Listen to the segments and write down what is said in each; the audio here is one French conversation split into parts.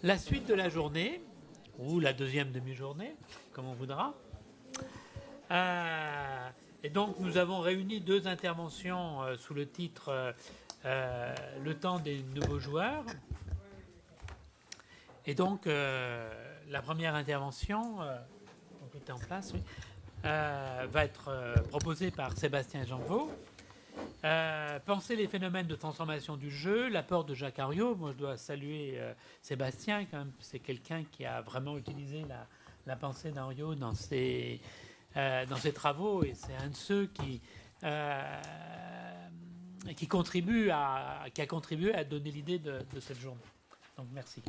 la suite de la journée, ou la deuxième demi-journée, comme on voudra. Et donc nous avons réuni deux interventions sous le titre Le temps des nouveaux joueurs. Et donc la première intervention, tout est en place, oui, va être proposée par Sébastien Janvaux. Penser les phénomènes de transformation du jeu, l'apport de Jacques Henriot. Moi, je dois saluer Sébastien, quand même. C'est quelqu'un qui a vraiment utilisé la pensée d'Henriot dans ses travaux, et c'est un de ceux qui a contribué à donner l'idée de cette journée. Donc, merci.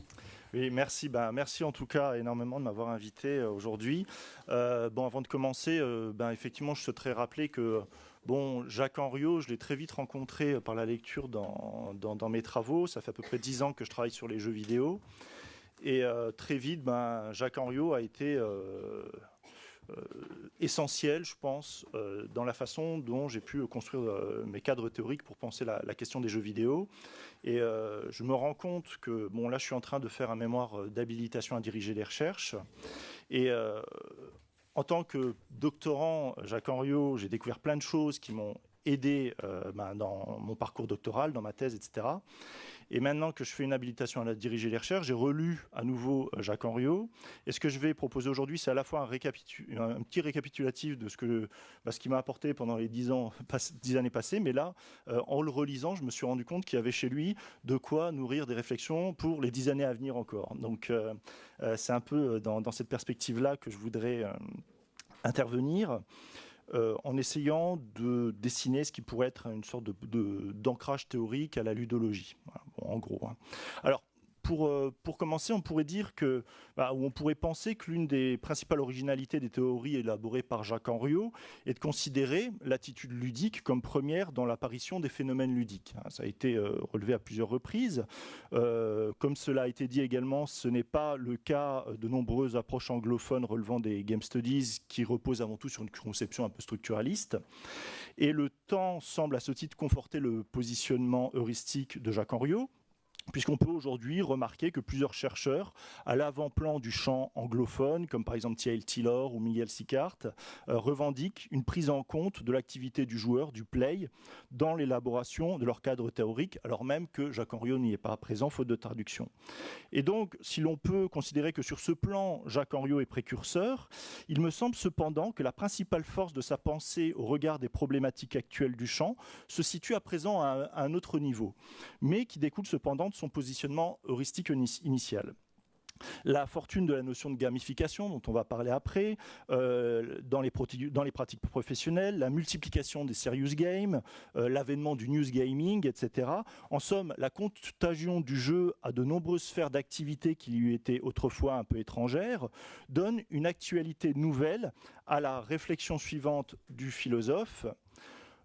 Oui, merci. Merci en tout cas énormément de m'avoir invité aujourd'hui. Avant de commencer, effectivement, je souhaiterais rappeler que Jacques Henriot, je l'ai très vite rencontré par la lecture dans mes travaux. Ça fait à peu près 10 ans que je travaille sur les jeux vidéo. Et très vite, Jacques Henriot a été essentiel, je pense, dans la façon dont j'ai pu construire mes cadres théoriques pour penser la question des jeux vidéo. Et je me rends compte que, là, je suis en train de faire un mémoire d'habilitation à diriger les recherches. Et en tant que doctorant, Jacques Henriot, j'ai découvert plein de choses qui m'ont aidé dans mon parcours doctoral, dans ma thèse, etc. Et maintenant que je fais une habilitation à diriger les recherches, j'ai relu à nouveau Jacques Henriot. Et ce que je vais proposer aujourd'hui, c'est à la fois un petit récapitulatif de ce qui m'a apporté pendant les 10 années passées. Mais là, en le relisant, je me suis rendu compte qu'il y avait chez lui de quoi nourrir des réflexions pour les 10 années à venir encore. Donc, c'est un peu dans cette perspective-là que je voudrais intervenir. En essayant de dessiner ce qui pourrait être une sorte d'ancrage théorique à la ludologie. Voilà, en gros. Alors, pour commencer, on pourrait dire ou on pourrait penser que l'une des principales originalités des théories élaborées par Jacques Henriot est de considérer l'attitude ludique comme première dans l'apparition des phénomènes ludiques. Ça a été relevé à plusieurs reprises. Comme cela a été dit également, ce n'est pas le cas de nombreuses approches anglophones relevant des game studies qui reposent avant tout sur une conception un peu structuraliste. Et le temps semble à ce titre conforter le positionnement heuristique de Jacques Henriot, puisqu'on peut aujourd'hui remarquer que plusieurs chercheurs à l'avant-plan du champ anglophone, comme par exemple T.L. Taylor ou Miguel Sicart, revendiquent une prise en compte de l'activité du joueur, du play, dans l'élaboration de leur cadre théorique, alors même que Jacques Henriot n'y est pas présent, faute de traduction. Et donc, si l'on peut considérer que sur ce plan, Jacques Henriot est précurseur, il me semble cependant que la principale force de sa pensée au regard des problématiques actuelles du champ se situe à présent à un autre niveau, mais qui découle cependant de son positionnement heuristique initial. La fortune de la notion de gamification, dont on va parler après, dans les pratiques professionnelles, la multiplication des serious games, l'avènement du news gaming, etc. En somme, la contagion du jeu à de nombreuses sphères d'activité qui lui étaient autrefois un peu étrangères, donne une actualité nouvelle à la réflexion suivante du philosophe.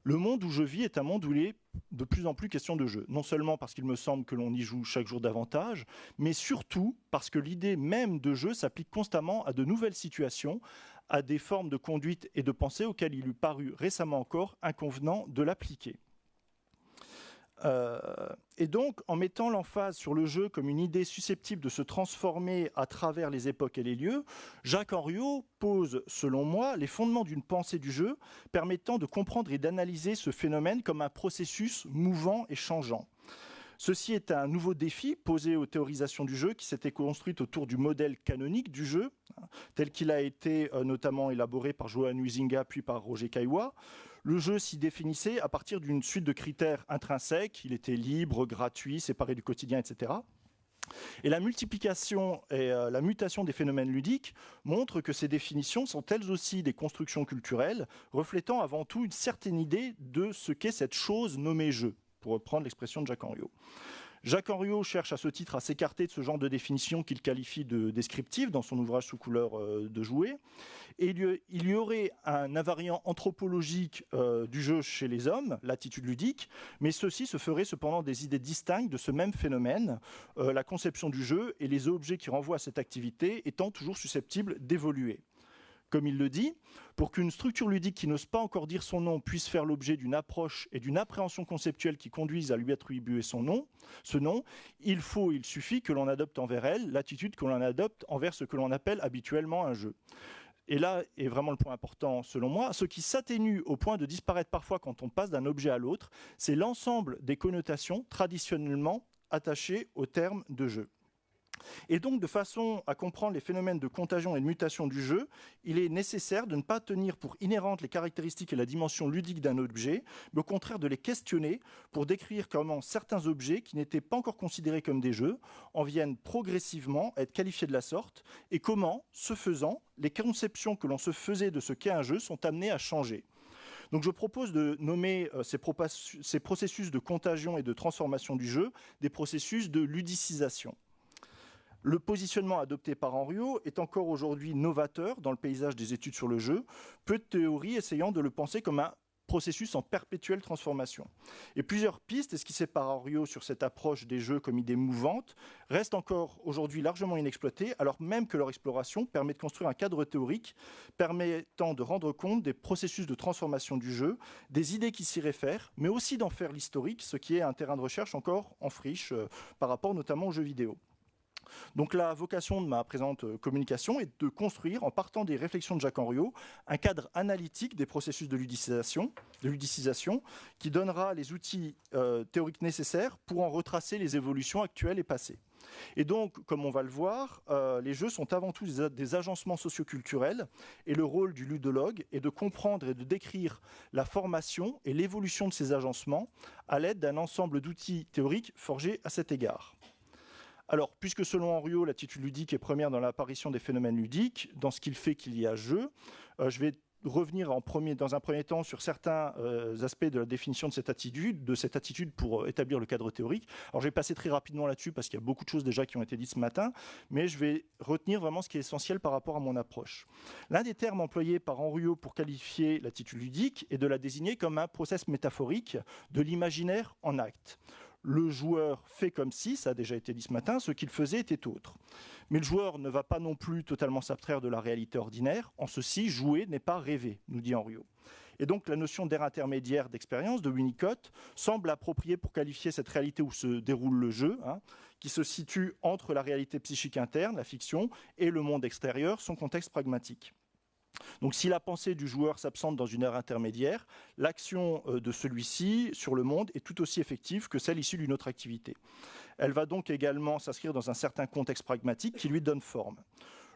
Le monde où je vis est un monde où il est de plus en plus question de jeu. Non seulement parce qu'il me semble que l'on y joue chaque jour davantage, mais surtout parce que l'idée même de jeu s'applique constamment à de nouvelles situations, à des formes de conduite et de pensée auxquelles il eût paru récemment encore inconvenant de l'appliquer. Et donc, en mettant l'emphase sur le jeu comme une idée susceptible de se transformer à travers les époques et les lieux, Jacques Henriot pose, selon moi, les fondements d'une pensée du jeu permettant de comprendre et d'analyser ce phénomène comme un processus mouvant et changeant. Ceci est un nouveau défi posé aux théorisations du jeu qui s'était construite autour du modèle canonique du jeu, tel qu'il a été notamment élaboré par Johan Huizinga puis par Roger Caillois. Le jeu s'y définissait à partir d'une suite de critères intrinsèques. Il était libre, gratuit, séparé du quotidien, etc. Et la multiplication et la mutation des phénomènes ludiques montrent que ces définitions sont elles aussi des constructions culturelles, reflétant avant tout une certaine idée de ce qu'est cette chose nommée jeu, pour reprendre l'expression de Jacques Henriot. Jacques Henriot cherche à ce titre à s'écarter de ce genre de définition qu'il qualifie de descriptive dans son ouvrage Sous couleur de jouet. Et il y aurait un invariant anthropologique du jeu chez les hommes, l'attitude ludique, mais ceci se ferait cependant des idées distinctes de ce même phénomène, la conception du jeu et les objets qui renvoient à cette activité étant toujours susceptibles d'évoluer. comme il le dit, pour qu'une structure ludique qui n'ose pas encore dire son nom puisse faire l'objet d'une approche et d'une appréhension conceptuelle qui conduisent à lui attribuer ce nom, il suffit que l'on adopte envers elle l'attitude que l'on adopte envers ce que l'on appelle habituellement un jeu. Et là est vraiment le point important selon moi, ce qui s'atténue au point de disparaître parfois quand on passe d'un objet à l'autre, c'est l'ensemble des connotations traditionnellement attachées au terme de jeu. Et donc, de façon à comprendre les phénomènes de contagion et de mutation du jeu, il est nécessaire de ne pas tenir pour inhérentes les caractéristiques et la dimension ludique d'un objet, mais au contraire de les questionner pour décrire comment certains objets qui n'étaient pas encore considérés comme des jeux en viennent progressivement à être qualifiés de la sorte, et comment, ce faisant, les conceptions que l'on se faisait de ce qu'est un jeu sont amenées à changer. Donc je propose de nommer ces processus de contagion et de transformation du jeu des processus de ludicisation. Le positionnement adopté par Henriot est encore aujourd'hui novateur dans le paysage des études sur le jeu, peu de théories essayant de le penser comme un processus en perpétuelle transformation. Et plusieurs pistes esquissées par Henriot sur cette approche des jeux comme idée mouvante restent encore aujourd'hui largement inexploitées, alors même que leur exploration permet de construire un cadre théorique permettant de rendre compte des processus de transformation du jeu, des idées qui s'y réfèrent, mais aussi d'en faire l'historique, ce qui est un terrain de recherche encore en friche par rapport notamment aux jeux vidéo. Donc la vocation de ma présente communication est de construire, en partant des réflexions de Jacques Henriot, un cadre analytique des processus de ludicisation qui donnera les outils théoriques nécessaires pour en retracer les évolutions actuelles et passées. Et donc, comme on va le voir, les jeux sont avant tout des agencements socioculturels et le rôle du ludologue est de comprendre et de décrire la formation et l'évolution de ces agencements à l'aide d'un ensemble d'outils théoriques forgés à cet égard. Alors, puisque selon Henriot, l'attitude ludique est première dans l'apparition des phénomènes ludiques, dans ce qu'il fait qu'il y a jeu, je vais revenir dans un premier temps sur certains aspects de la définition de cette attitude pour établir le cadre théorique. Alors, je vais passer très rapidement là-dessus parce qu'il y a beaucoup de choses déjà qui ont été dites ce matin, mais je vais retenir vraiment ce qui est essentiel par rapport à mon approche. L'un des termes employés par Henriot pour qualifier l'attitude ludique est de la désigner comme un process métaphorique de l'imaginaire en acte. Le joueur fait comme si, ça a déjà été dit ce matin, ce qu'il faisait était autre. Mais le joueur ne va pas non plus totalement s'abstraire de la réalité ordinaire. En ceci, jouer n'est pas rêver, nous dit Henriot. Et donc la notion d'aire intermédiaire d'expérience de Winnicott semble appropriée pour qualifier cette réalité où se déroule le jeu, qui se situe entre la réalité psychique interne, la fiction, et le monde extérieur, son contexte pragmatique. Donc si la pensée du joueur s'absente dans une ère intermédiaire, l'action de celui-ci sur le monde est tout aussi effective que celle issue d'une autre activité. Elle va donc également s'inscrire dans un certain contexte pragmatique qui lui donne forme.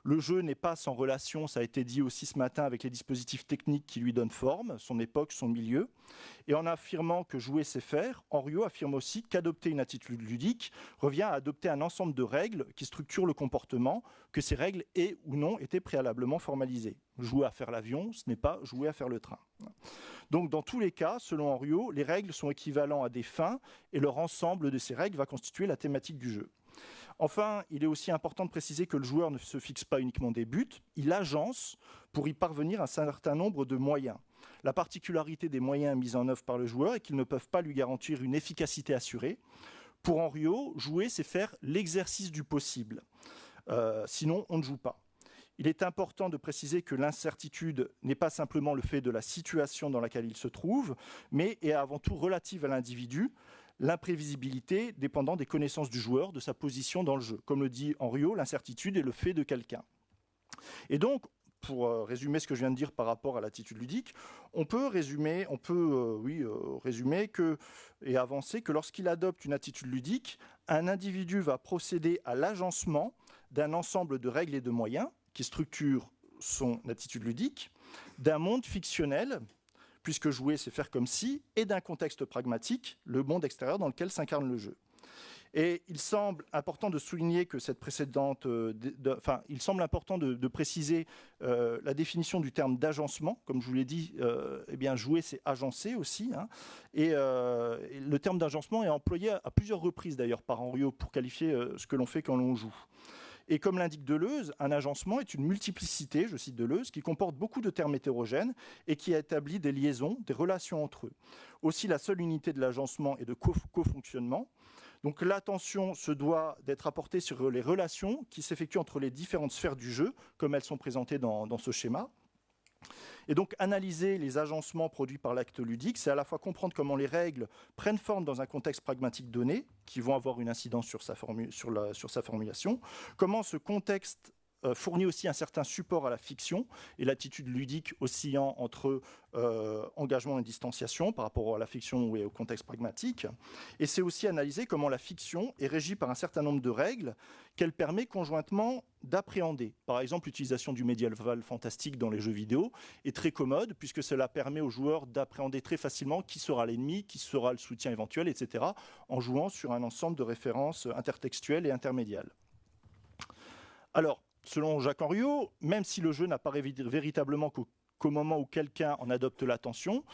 Le jeu n'est pas sans relation, ça a été dit aussi ce matin, avec les dispositifs techniques qui lui donnent forme, son époque, son milieu. Et en affirmant que jouer c'est faire, Henriot affirme aussi qu'adopter une attitude ludique revient à adopter un ensemble de règles qui structurent le comportement, que ces règles aient ou non été préalablement formalisées. Jouer à faire l'avion, ce n'est pas jouer à faire le train. Donc dans tous les cas, selon Henriot, les règles sont équivalentes à des fins et leur ensemble de ces règles va constituer la thématique du jeu. Enfin, il est aussi important de préciser que le joueur ne se fixe pas uniquement des buts, il agence pour y parvenir un certain nombre de moyens. La particularité des moyens mis en œuvre par le joueur est qu'ils ne peuvent pas lui garantir une efficacité assurée. Pour Henriot, jouer, c'est faire l'exercice du possible. Sinon, on ne joue pas. Il est important de préciser que l'incertitude n'est pas simplement le fait de la situation dans laquelle il se trouve, mais est avant tout relative à l'individu, l'imprévisibilité dépendant des connaissances du joueur, de sa position dans le jeu. Comme le dit Henriot, l'incertitude est le fait de quelqu'un. Et donc, pour résumer ce que je viens de dire par rapport à l'attitude ludique, on peut résumer et avancer que lorsqu'il adopte une attitude ludique, un individu va procéder à l'agencement d'un ensemble de règles et de moyens qui structurent son attitude ludique, d'un monde fictionnel, puisque jouer, c'est faire comme si, et d'un contexte pragmatique, le monde extérieur dans lequel s'incarne le jeu. Et il semble important de souligner que cette précédente... il semble important de préciser la définition du terme d'agencement. Comme je vous l'ai dit, jouer, c'est agencer aussi. Et le terme d'agencement est employé à plusieurs reprises, d'ailleurs, par Henriot, pour qualifier ce que l'on fait quand l'on joue. Et comme l'indique Deleuze, un agencement est une multiplicité, je cite Deleuze, qui comporte beaucoup de termes hétérogènes et qui établit des liaisons, des relations entre eux. Aussi, la seule unité de l'agencement est de cofonctionnement. Donc l'attention se doit d'être apportée sur les relations qui s'effectuent entre les différentes sphères du jeu, comme elles sont présentées dans ce schéma. Et donc, analyser les agencements produits par l'acte ludique, c'est à la fois comprendre comment les règles prennent forme dans un contexte pragmatique donné, qui vont avoir une incidence sur sa formulation, comment ce contexte fournit aussi un certain support à la fiction et l'attitude ludique oscillant entre engagement et distanciation par rapport à la fiction et au contexte pragmatique. Et c'est aussi analyser comment la fiction est régie par un certain nombre de règles qu'elle permet conjointement d'appréhender. Par exemple, l'utilisation du médiéval fantastique dans les jeux vidéo est très commode puisque cela permet aux joueurs d'appréhender très facilement qui sera l'ennemi, qui sera le soutien éventuel, etc., en jouant sur un ensemble de références intertextuelles et intermédiales. Alors, selon Jacques Henriot, même si le jeu n'apparaît véritablement qu'au moment où quelqu'un en adopte l'intention,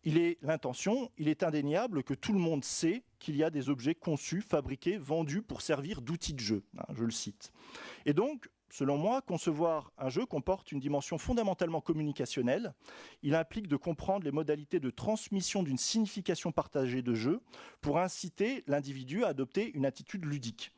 il est indéniable que tout le monde sait qu'il y a des objets conçus, fabriqués, vendus pour servir d'outils de jeu. Je le cite. Et donc, selon moi, concevoir un jeu comporte une dimension fondamentalement communicationnelle. Il implique de comprendre les modalités de transmission d'une signification partagée de jeu pour inciter l'individu à adopter une attitude ludique.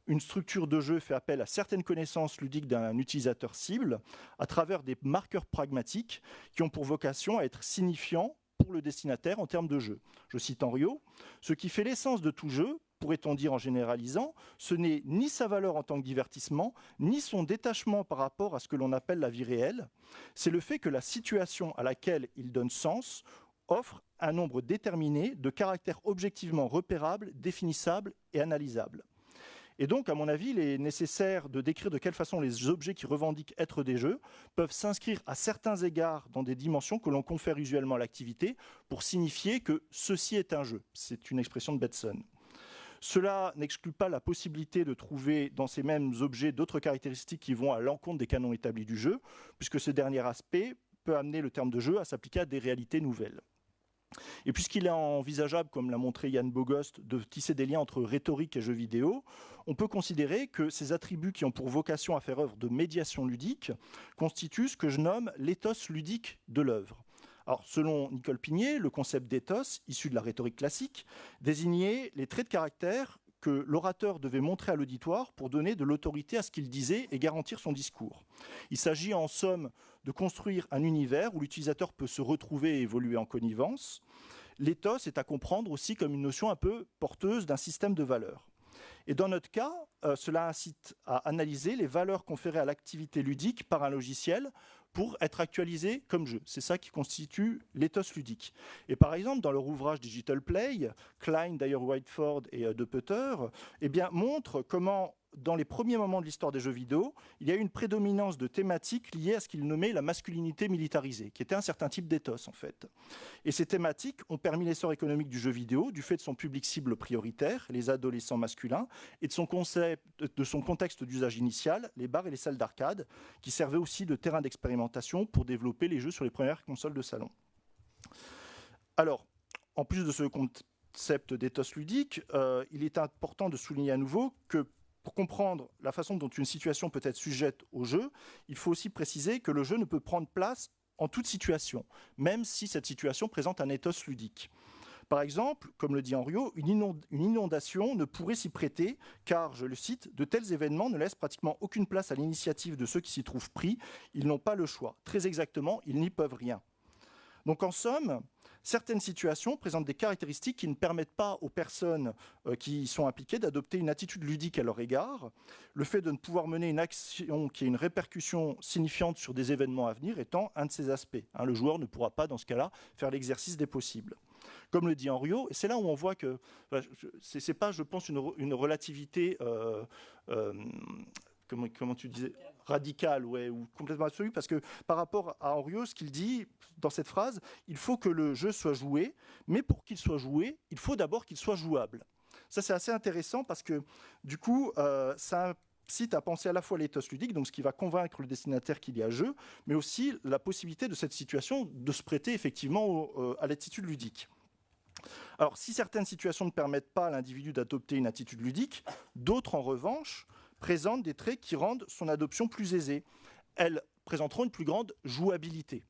Une structure de jeu fait appel à certaines connaissances ludiques d'un utilisateur cible à travers des marqueurs pragmatiques qui ont pour vocation à être signifiants pour le destinataire en termes de jeu. Je cite Henriot, « Ce qui fait l'essence de tout jeu, pourrait-on dire en généralisant, ce n'est ni sa valeur en tant que divertissement, ni son détachement par rapport à ce que l'on appelle la vie réelle. C'est le fait que la situation à laquelle il donne sens offre un nombre déterminé de caractères objectivement repérables, définissables et analysables. » Et donc, à mon avis, il est nécessaire de décrire de quelle façon les objets qui revendiquent être des jeux peuvent s'inscrire à certains égards dans des dimensions que l'on confère usuellement à l'activité pour signifier que ceci est un jeu. C'est une expression de Bateson. Cela n'exclut pas la possibilité de trouver dans ces mêmes objets d'autres caractéristiques qui vont à l'encontre des canons établis du jeu, puisque ce dernier aspect peut amener le terme de jeu à s'appliquer à des réalités nouvelles. Et puisqu'il est envisageable, comme l'a montré Yann Bogost, de tisser des liens entre rhétorique et jeux vidéo, on peut considérer que ces attributs qui ont pour vocation à faire œuvre de médiation ludique constituent ce que je nomme l'éthos ludique de l'œuvre. Alors, selon Nicole Pigné, le concept d'éthos, issu de la rhétorique classique, désignait les traits de caractère que l'orateur devait montrer à l'auditoire pour donner de l'autorité à ce qu'il disait et garantir son discours. Il s'agit en somme de construire un univers où l'utilisateur peut se retrouver et évoluer en connivence. L'éthos est à comprendre aussi comme une notion un peu porteuse d'un système de valeurs. Et dans notre cas, cela incite à analyser les valeurs conférées à l'activité ludique par un logiciel pour être actualisé comme jeu. C'est ça qui constitue l'éthos ludique. Et par exemple, dans leur ouvrage Digital Play, Klein, Dyer Whiteford et De Putter, montrent comment, dans les premiers moments de l'histoire des jeux vidéo, il y a eu une prédominance de thématiques liées à ce qu'ils nommaient la masculinité militarisée, qui était un certain type d'éthos en fait. Et ces thématiques ont permis l'essor économique du jeu vidéo, du fait de son public cible prioritaire, les adolescents masculins, et de son contexte d'usage initial, les bars et les salles d'arcade, qui servaient aussi de terrain d'expérimentation pour développer les jeux sur les premières consoles de salon. Alors, en plus de ce concept d'éthos ludique, il est important de souligner à nouveau que pour comprendre la façon dont une situation peut être sujette au jeu, il faut aussi préciser que le jeu ne peut prendre place en toute situation, même si cette situation présente un ethos ludique. Par exemple, comme le dit Henriot, une inondation ne pourrait s'y prêter car, je le cite, « de tels événements ne laissent pratiquement aucune place à l'initiative de ceux qui s'y trouvent pris. Ils n'ont pas le choix. Très exactement, ils n'y peuvent rien. » Donc en somme, certaines situations présentent des caractéristiques qui ne permettent pas aux personnes qui y sont impliquées d'adopter une attitude ludique à leur égard. Le fait de ne pouvoir mener une action qui ait une répercussion signifiante sur des événements à venir étant un de ces aspects. Le joueur ne pourra pas, dans ce cas-là, faire l'exercice des possibles. Comme le dit Henriot, c'est là où on voit que c'est pas, je pense, une relativité, comment tu disais, radicale, ouais, ou complètement absolue, parce que par rapport à Henriot, ce qu'il dit dans cette phrase, il faut que le jeu soit joué, mais pour qu'il soit joué, il faut d'abord qu'il soit jouable. Ça, c'est assez intéressant parce que, du coup, ça incite à penser à la fois l'éthos ludique, donc ce qui va convaincre le destinataire qu'il y a jeu, mais aussi la possibilité de cette situation de se prêter effectivement à l'attitude ludique. Alors, si certaines situations ne permettent pas à l'individu d'adopter une attitude ludique, d'autres, en revanche, présentent des traits qui rendent son adoption plus aisée. Elles présenteront une plus grande jouabilité.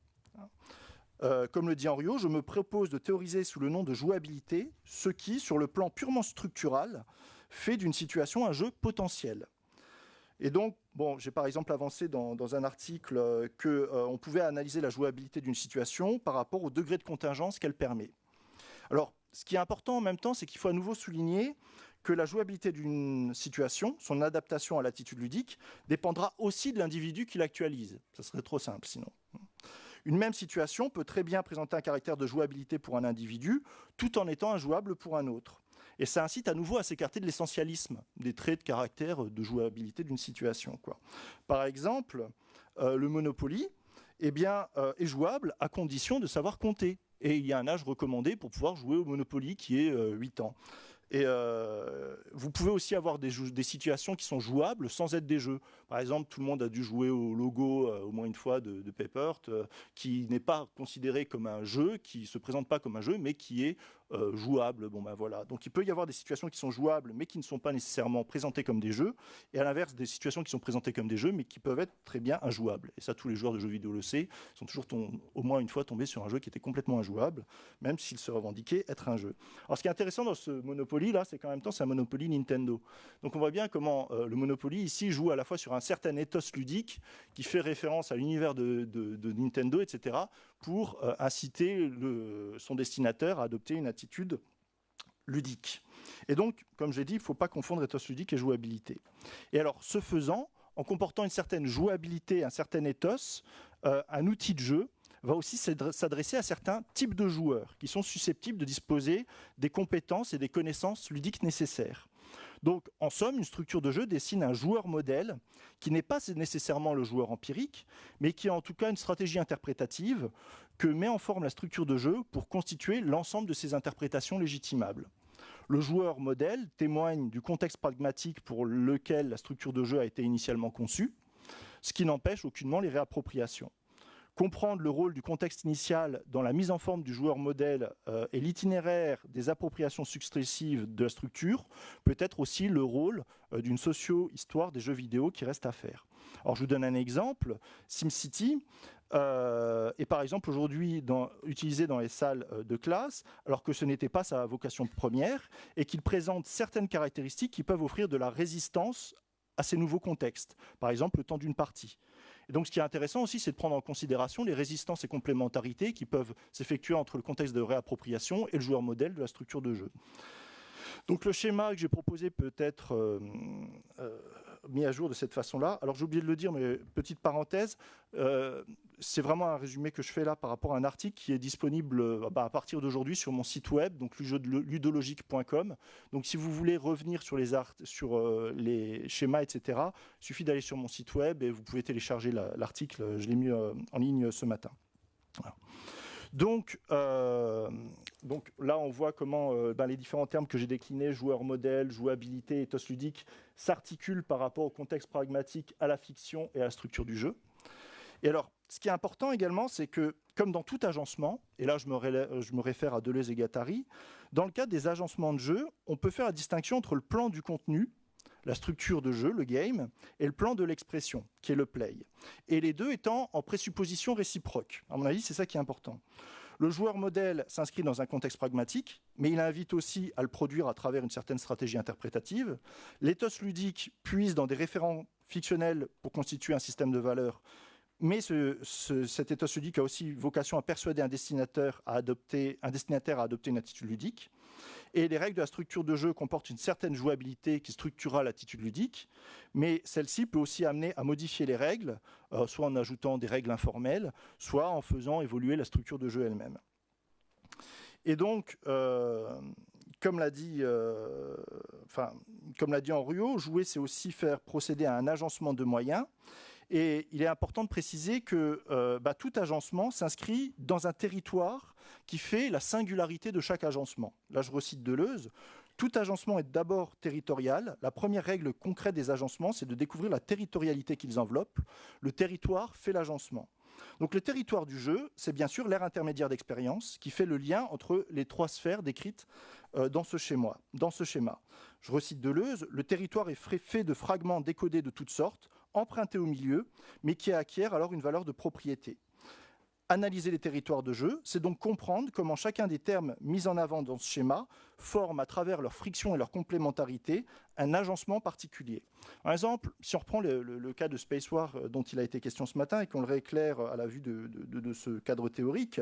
Comme le dit Henriot, je me propose de théoriser sous le nom de jouabilité ce qui, sur le plan purement structural, fait d'une situation un jeu potentiel. Et donc, bon, j'ai par exemple avancé dans un article qu'on pouvait analyser la jouabilité d'une situation par rapport au degré de contingence qu'elle permet. Alors, ce qui est important en même temps, c'est qu'il faut à nouveau souligner que la jouabilité d'une situation, son adaptation à l'attitude ludique, dépendra aussi de l'individu qui l'actualise. Ça serait trop simple sinon. Une même situation peut très bien présenter un caractère de jouabilité pour un individu, tout en étant injouable pour un autre. Et ça incite à nouveau à s'écarter de l'essentialisme des traits de caractère de jouabilité d'une situation, quoi. Par exemple, le Monopoly est jouable à condition de savoir compter. Et il y a un âge recommandé pour pouvoir jouer au Monopoly qui est 8 ans. Et vous pouvez aussi avoir des situations qui sont jouables sans être des jeux. Par exemple, tout le monde a dû jouer au logo au moins une fois de Papert, qui n'est pas considéré comme un jeu, qui ne se présente pas comme un jeu, mais qui est jouable. Bon, ben voilà. Donc il peut y avoir des situations qui sont jouables, mais qui ne sont pas nécessairement présentées comme des jeux, et à l'inverse, des situations qui sont présentées comme des jeux, mais qui peuvent être très bien injouables. Et ça, tous les joueurs de jeux vidéo le savent, sont toujours au moins une fois tombés sur un jeu qui était complètement injouable, même s'il se revendiquait être un jeu. Alors ce qui est intéressant dans ce Monopoly, là, c'est qu'en même temps, c'est un Monopoly Nintendo. Donc on voit bien comment le Monopoly, ici, joue à la fois sur un certain ethos ludique, qui fait référence à l'univers de Nintendo, etc., pour inciter son destinateur à adopter une attitude ludique. Et donc, comme j'ai dit, il ne faut pas confondre ethos ludique et jouabilité. Et alors, ce faisant, en comportant une certaine jouabilité, un certain ethos, un outil de jeu va aussi s'adresser à certains types de joueurs qui sont susceptibles de disposer des compétences et des connaissances ludiques nécessaires. Donc, en somme, une structure de jeu dessine un joueur modèle qui n'est pas nécessairement le joueur empirique, mais qui a en tout cas une stratégie interprétative que met en forme la structure de jeu pour constituer l'ensemble de ces interprétations légitimables. Le joueur modèle témoigne du contexte pragmatique pour lequel la structure de jeu a été initialement conçue, ce qui n'empêche aucunement les réappropriations. Comprendre le rôle du contexte initial dans la mise en forme du joueur modèle et l'itinéraire des appropriations successives de la structure peut être aussi le rôle d'une socio-histoire des jeux vidéo qui reste à faire. Alors je vous donne un exemple. SimCity est par exemple aujourd'hui utilisé dans les salles de classe alors que ce n'était pas sa vocation première et qu'il présente certaines caractéristiques qui peuvent offrir de la résistance à ces nouveaux contextes, par exemple le temps d'une partie. Et donc ce qui est intéressant aussi, c'est de prendre en considération les résistances et complémentarités qui peuvent s'effectuer entre le contexte de réappropriation et le joueur modèle de la structure de jeu. Donc le schéma que j'ai proposé peut être mis à jour de cette façon-là. Alors j'ai oublié de le dire, mais petite parenthèse, c'est vraiment un résumé que je fais là par rapport à un article qui est disponible à partir d'aujourd'hui sur mon site web, donc ludologique.com. Donc si vous voulez revenir sur les schémas, etc., il suffit d'aller sur mon site web et vous pouvez télécharger l'article. Je l'ai mis en ligne ce matin. Voilà. Donc là, on voit comment les différents termes que j'ai déclinés, joueur modèle, jouabilité, ethos ludique, s'articulent par rapport au contexte pragmatique, à la fiction et à la structure du jeu. Et alors, ce qui est important également, c'est que, comme dans tout agencement, et là je me réfère à Deleuze et Guattari, dans le cadre des agencements de jeu, on peut faire la distinction entre le plan du contenu, la structure de jeu, le game, et le plan de l'expression, qui est le play. Et les deux étant en présupposition réciproque. À mon avis, c'est ça qui est important. Le joueur modèle s'inscrit dans un contexte pragmatique, mais il invite aussi à le produire à travers une certaine stratégie interprétative. L'ethos ludique puise dans des référents fictionnels pour constituer un système de valeurs, mais cet ethos ludique a aussi vocation à persuader un destinataire à adopter une attitude ludique. Et les règles de la structure de jeu comportent une certaine jouabilité qui structurera l'attitude ludique, mais celle-ci peut aussi amener à modifier les règles, soit en ajoutant des règles informelles, soit en faisant évoluer la structure de jeu elle-même. Et donc, comme l'a dit Henriot, jouer, c'est aussi faire procéder à un agencement de moyens. Et il est important de préciser que tout agencement s'inscrit dans un territoire qui fait la singularité de chaque agencement. Là, je recite Deleuze. Tout agencement est d'abord territorial. La première règle concrète des agencements, c'est de découvrir la territorialité qu'ils enveloppent. Le territoire fait l'agencement. Donc le territoire du jeu, c'est bien sûr l'aire intermédiaire d'expérience qui fait le lien entre les trois sphères décrites dans ce schéma. Je recite Deleuze, le territoire est fait de fragments décodés de toutes sortes, empruntés au milieu, mais qui acquièrent alors une valeur de propriété. Analyser les territoires de jeu, c'est donc comprendre comment chacun des termes mis en avant dans ce schéma forme, à travers leur friction et leur complémentarité, un agencement particulier. Par exemple, si on reprend le cas de Space War dont il a été question ce matin et qu'on le rééclaire à la vue de ce cadre théorique,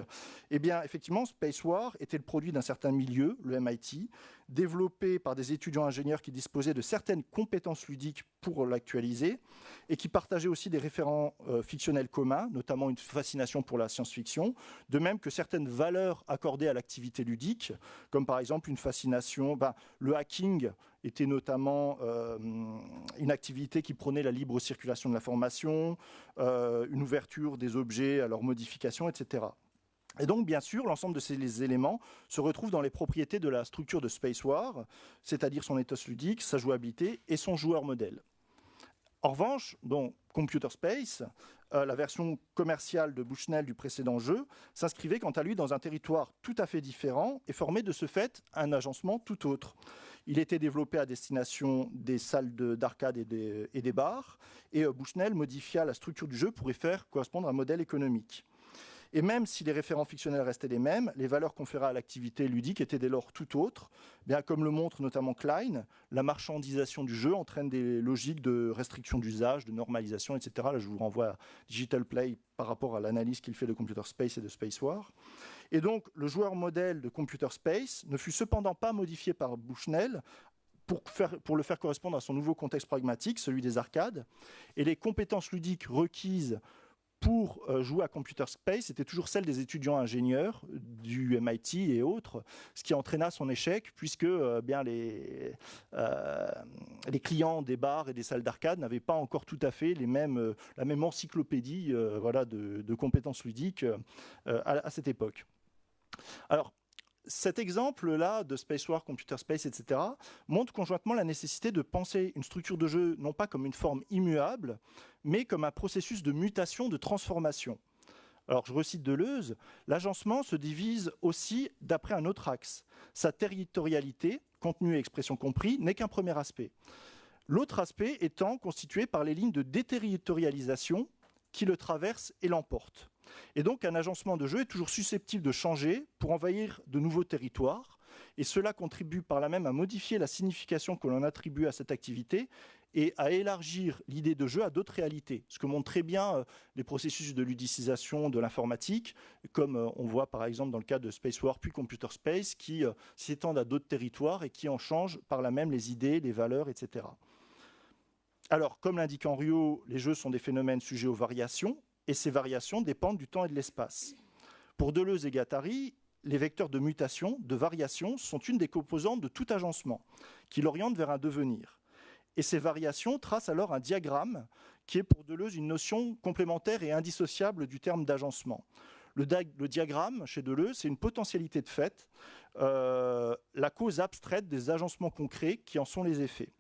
eh bien, effectivement, Space War était le produit d'un certain milieu, le MIT, développé par des étudiants ingénieurs qui disposaient de certaines compétences ludiques pour l'actualiser et qui partageaient aussi des référents fictionnels communs, notamment une fascination pour la science-fiction, de même que certaines valeurs accordées à l'activité ludique, comme par exemple une fascination, le hacking était notamment une activité qui prônait la libre circulation de l'information, une ouverture des objets à leur modification, etc. Et donc, bien sûr, l'ensemble de ces éléments se retrouvent dans les propriétés de la structure de Space War, c'est-à-dire son ethos ludique, sa jouabilité et son joueur modèle. En revanche, dans Computer Space, la version commerciale de Bushnell du précédent jeu s'inscrivait quant à lui dans un territoire tout à fait différent et formait de ce fait un agencement tout autre. Il était développé à destination des salles d'arcade et des bars, et Bushnell modifia la structure du jeu pour y faire correspondre à un modèle économique. Et même si les référents fictionnels restaient les mêmes, les valeurs conférées à l'activité ludique étaient dès lors tout autres. Bien, comme le montre notamment Klein, la marchandisation du jeu entraîne des logiques de restriction d'usage, de normalisation, etc. Là, je vous renvoie à Digital Play par rapport à l'analyse qu'il fait de Computer Space et de Space War. Et donc, le joueur modèle de Computer Space ne fut cependant pas modifié par Bushnell pour le faire correspondre à son nouveau contexte pragmatique, celui des arcades. Et les compétences ludiques requises pour jouer à Computer Space étaient toujours celles des étudiants ingénieurs du MIT et autres, ce qui entraîna son échec puisque les clients des bars et des salles d'arcade n'avaient pas encore tout à fait la même encyclopédie de compétences ludiques à cette époque. Alors, cet exemple-là de Space War, Computer Space, etc., montre conjointement la nécessité de penser une structure de jeu non pas comme une forme immuable, mais comme un processus de mutation, de transformation. Alors, je recite Deleuze, l'agencement se divise aussi d'après un autre axe. Sa territorialité, contenu et expression compris, n'est qu'un premier aspect. L'autre aspect étant constitué par les lignes de déterritorialisation qui le traversent et l'emportent. Et donc, un agencement de jeu est toujours susceptible de changer pour envahir de nouveaux territoires, et cela contribue par là même à modifier la signification que l'on attribue à cette activité et à élargir l'idée de jeu à d'autres réalités, ce que montrent très bien les processus de ludicisation de l'informatique, comme on voit par exemple dans le cas de Space War puis Computer Space, qui s'étendent à d'autres territoires et qui en changent par là même les idées, les valeurs, etc. Alors, comme l'indique Henriot, les jeux sont des phénomènes sujets aux variations, et ces variations dépendent du temps et de l'espace. Pour Deleuze et Guattari, les vecteurs de mutation, de variation, sont une des composantes de tout agencement, qui l'oriente vers un devenir. Et ces variations tracent alors un diagramme qui est pour Deleuze une notion complémentaire et indissociable du terme d'agencement. Le diagramme, chez Deleuze, c'est une potentialité de fait, la cause abstraite des agencements concrets qui en sont les effets.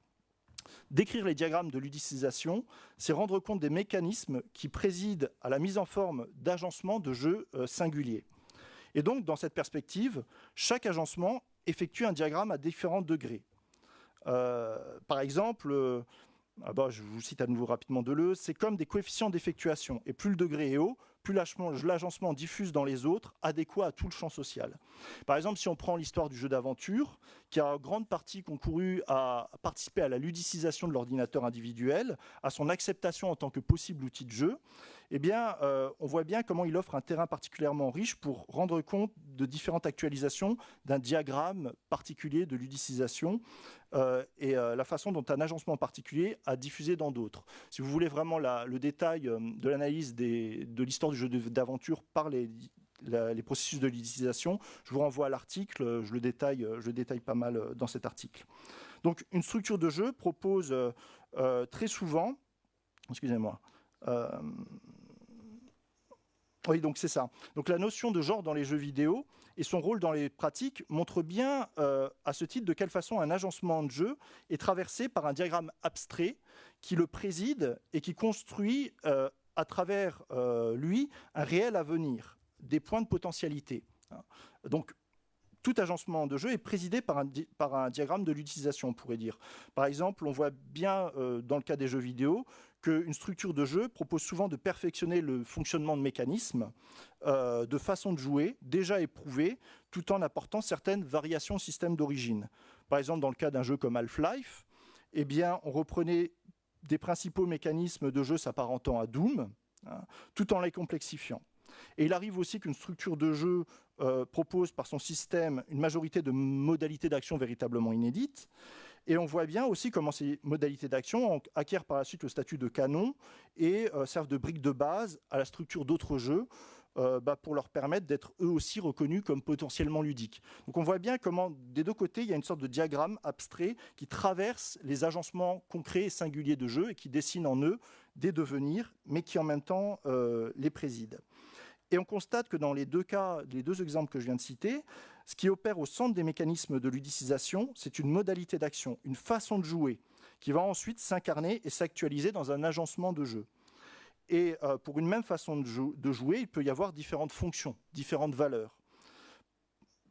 Décrire les diagrammes de ludicisation, c'est rendre compte des mécanismes qui président à la mise en forme d'agencements de jeux singuliers. Et donc, dans cette perspective, chaque agencement effectue un diagramme à différents degrés. Par exemple, je vous cite à nouveau rapidement Deleuze, c'est comme des coefficients d'effectuation. Et plus le degré est haut, plus l'agencement diffuse dans les autres, adéquat à tout le champ social. Par exemple, si on prend l'histoire du jeu d'aventure, qui a en grande partie concouru à participer à la ludicisation de l'ordinateur individuel, à son acceptation en tant que possible outil de jeu, eh bien, on voit bien comment il offre un terrain particulièrement riche pour rendre compte de différentes actualisations d'un diagramme particulier de ludicisation et la façon dont un agencement particulier a diffusé dans d'autres. Si vous voulez vraiment le détail de l'analyse de l'histoire du jeu d'aventure par les processus de ludicisation, je vous renvoie à l'article, je le détaille pas mal dans cet article. Donc, une structure de jeu propose très souvent, excusez-moi, oui, donc c'est ça. Donc la notion de genre dans les jeux vidéo et son rôle dans les pratiques montrent bien, à ce titre, de quelle façon un agencement de jeu est traversé par un diagramme abstrait qui le préside et qui construit à travers lui un réel avenir, des points de potentialité. Donc tout agencement de jeu est présidé par un diagramme de l'utilisation, on pourrait dire. Par exemple, on voit bien dans le cas des jeux vidéo qu'une structure de jeu propose souvent de perfectionner le fonctionnement de mécanismes, de façon de jouer déjà éprouvées, tout en apportant certaines variations au système d'origine. Par exemple, dans le cas d'un jeu comme Half-Life, eh bien, on reprenait des principaux mécanismes de jeu s'apparentant à Doom, hein, tout en les complexifiant. Et il arrive aussi qu'une structure de jeu propose par son système une majorité de modalités d'action véritablement inédites. Et on voit bien aussi comment ces modalités d'action acquièrent par la suite le statut de canon et servent de briques de base à la structure d'autres jeux pour leur permettre d'être eux aussi reconnus comme potentiellement ludiques. Donc on voit bien comment des deux côtés, il y a une sorte de diagramme abstrait qui traverse les agencements concrets et singuliers de jeux et qui dessine en eux des devenirs, mais qui en même temps les préside. Et on constate que dans les deux cas, les deux exemples que je viens de citer, ce qui opère au centre des mécanismes de ludicisation, c'est une modalité d'action, une façon de jouer, qui va ensuite s'incarner et s'actualiser dans un agencement de jeu. Et pour une même façon de jouer, il peut y avoir différentes fonctions, différentes valeurs.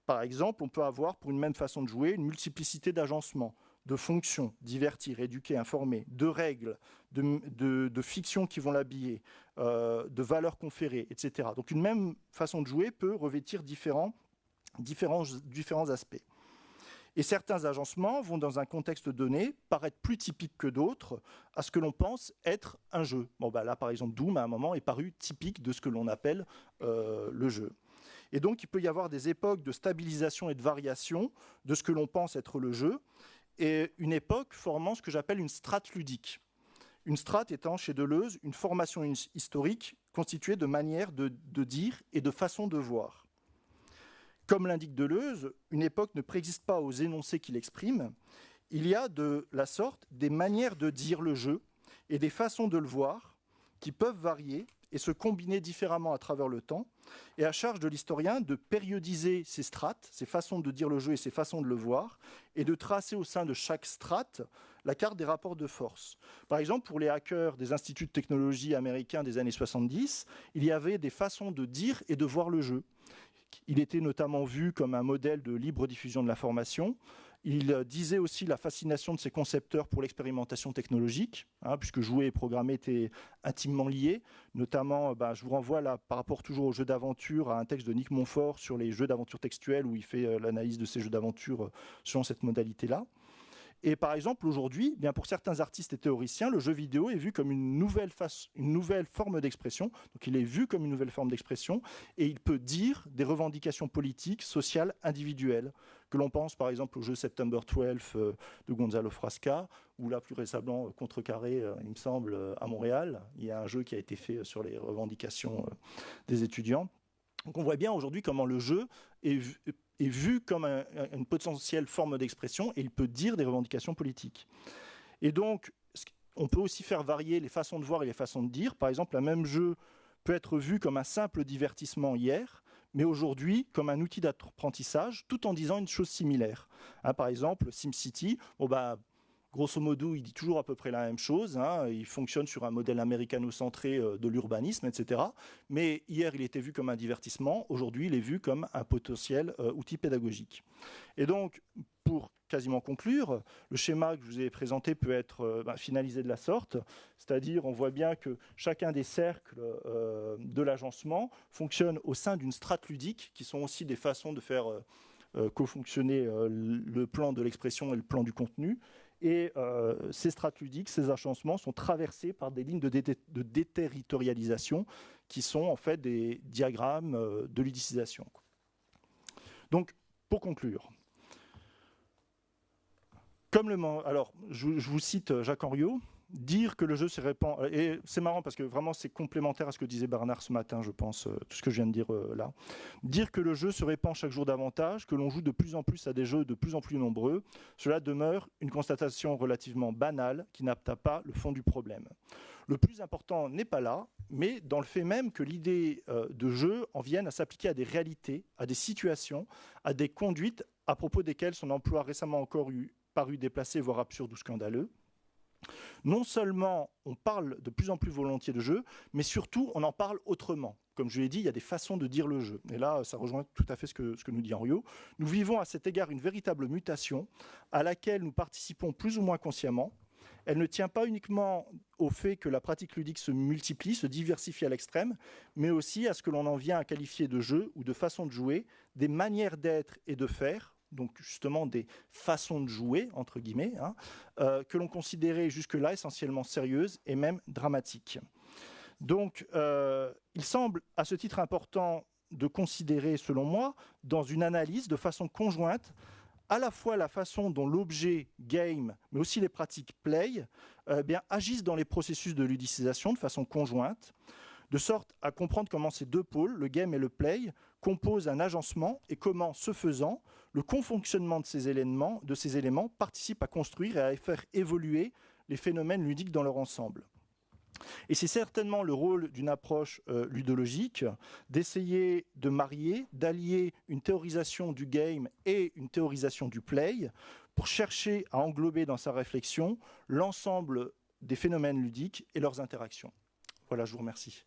Par exemple, on peut avoir pour une même façon de jouer une multiplicité d'agencements, de fonctions, divertir, éduquer, informer, de règles, de fictions qui vont l'habiller, de valeurs conférées, etc. Donc une même façon de jouer peut revêtir différents aspects. Et certains agencements vont, dans un contexte donné, paraître plus typiques que d'autres à ce que l'on pense être un jeu. Bon, là, par exemple, Doom, à un moment, est paru typique de ce que l'on appelle le jeu. Et donc, il peut y avoir des époques de stabilisation et de variation de ce que l'on pense être le jeu, et une époque formant ce que j'appelle une strate ludique. Une strate étant, chez Deleuze, une formation historique constituée de manières de dire et de façons de voir. Comme l'indique Deleuze, une époque ne préexiste pas aux énoncés qu'il exprime. Il y a de la sorte des manières de dire le jeu et des façons de le voir qui peuvent varier et se combiner différemment à travers le temps, et à charge de l'historien de périodiser ces strates, ces façons de dire le jeu et ces façons de le voir, et de tracer au sein de chaque strate la carte des rapports de force. Par exemple, pour les hackers des instituts de technologie américains des années 70, il y avait des façons de dire et de voir le jeu. Il était notamment vu comme un modèle de libre diffusion de l'information. Il disait aussi la fascination de ses concepteurs pour l'expérimentation technologique, puisque jouer et programmer étaient intimement liés. Notamment, je vous renvoie là, par rapport toujours aux jeux d'aventure, à un texte de Nick Montfort sur les jeux d'aventure textuels, où il fait l'analyse de ces jeux d'aventure selon cette modalité-là. Et par exemple, aujourd'hui, pour certains artistes et théoriciens, le jeu vidéo est vu comme une nouvelle forme d'expression. Donc il est vu comme une nouvelle forme d'expression et il peut dire des revendications politiques, sociales, individuelles. Que l'on pense par exemple au jeu September 12 de Gonzalo Frasca, ou là plus récemment Contrecarré, il me semble, à Montréal. Il y a un jeu qui a été fait sur les revendications des étudiants. Donc on voit bien aujourd'hui comment le jeu est vu comme une potentielle forme d'expression et il peut dire des revendications politiques. Et donc, on peut aussi faire varier les façons de voir et les façons de dire. Par exemple, un même jeu peut être vu comme un simple divertissement hier, mais aujourd'hui comme un outil d'apprentissage, tout en disant une chose similaire. Par exemple, SimCity, grosso modo, il dit toujours à peu près la même chose. Il fonctionne sur un modèle américano-centré de l'urbanisme, etc. Mais hier, il était vu comme un divertissement. Aujourd'hui, il est vu comme un potentiel outil pédagogique. Et donc, pour quasiment conclure, le schéma que je vous ai présenté peut être finalisé de la sorte. C'est-à-dire, on voit bien que chacun des cercles de l'agencement fonctionne au sein d'une strate ludique, qui sont aussi des façons de faire co-fonctionner le plan de l'expression et le plan du contenu. Et ces strates ludiques, ces agencements sont traversés par des lignes de déterritorialisation qui sont en fait des diagrammes de ludicisation. Donc, pour conclure, alors je vous cite Jacques Henriot, dire que le jeu se répand, et c'est marrant parce que vraiment c'est complémentaire à ce que disait Bernard ce matin, je pense, tout ce que je viens de dire là. Dire que le jeu se répand chaque jour davantage, que l'on joue de plus en plus à des jeux de plus en plus nombreux, cela demeure une constatation relativement banale qui n'atteint pas le fond du problème. Le plus important n'est pas là, mais dans le fait même que l'idée de jeu en vienne à s'appliquer à des réalités, à des situations, à des conduites à propos desquelles son emploi récemment encore paru déplacé, voire absurde ou scandaleux. Non seulement on parle de plus en plus volontiers de jeu, mais surtout on en parle autrement. Comme je l'ai dit, il y a des façons de dire le jeu. Et là, ça rejoint tout à fait ce que nous dit Henriot. Nous vivons à cet égard une véritable mutation à laquelle nous participons plus ou moins consciemment. Elle ne tient pas uniquement au fait que la pratique ludique se multiplie, se diversifie à l'extrême, mais aussi à ce que l'on en vient à qualifier de jeu ou de façon de jouer, des manières d'être et de faire, donc justement des façons de jouer, entre guillemets, que l'on considérait jusque-là essentiellement sérieuses et même dramatiques. Donc, il semble à ce titre important de considérer, selon moi, dans une analyse de façon conjointe, à la fois la façon dont l'objet game, mais aussi les pratiques play, agissent dans les processus de ludicisation de façon conjointe, de sorte à comprendre comment ces deux pôles, le game et le play, composent un agencement et comment, ce faisant, le confonctionnement de ces éléments participe à construire et à faire évoluer les phénomènes ludiques dans leur ensemble. Et c'est certainement le rôle d'une approche ludologique d'essayer de marier, d'allier une théorisation du game et une théorisation du play pour chercher à englober dans sa réflexion l'ensemble des phénomènes ludiques et leurs interactions. Voilà, je vous remercie.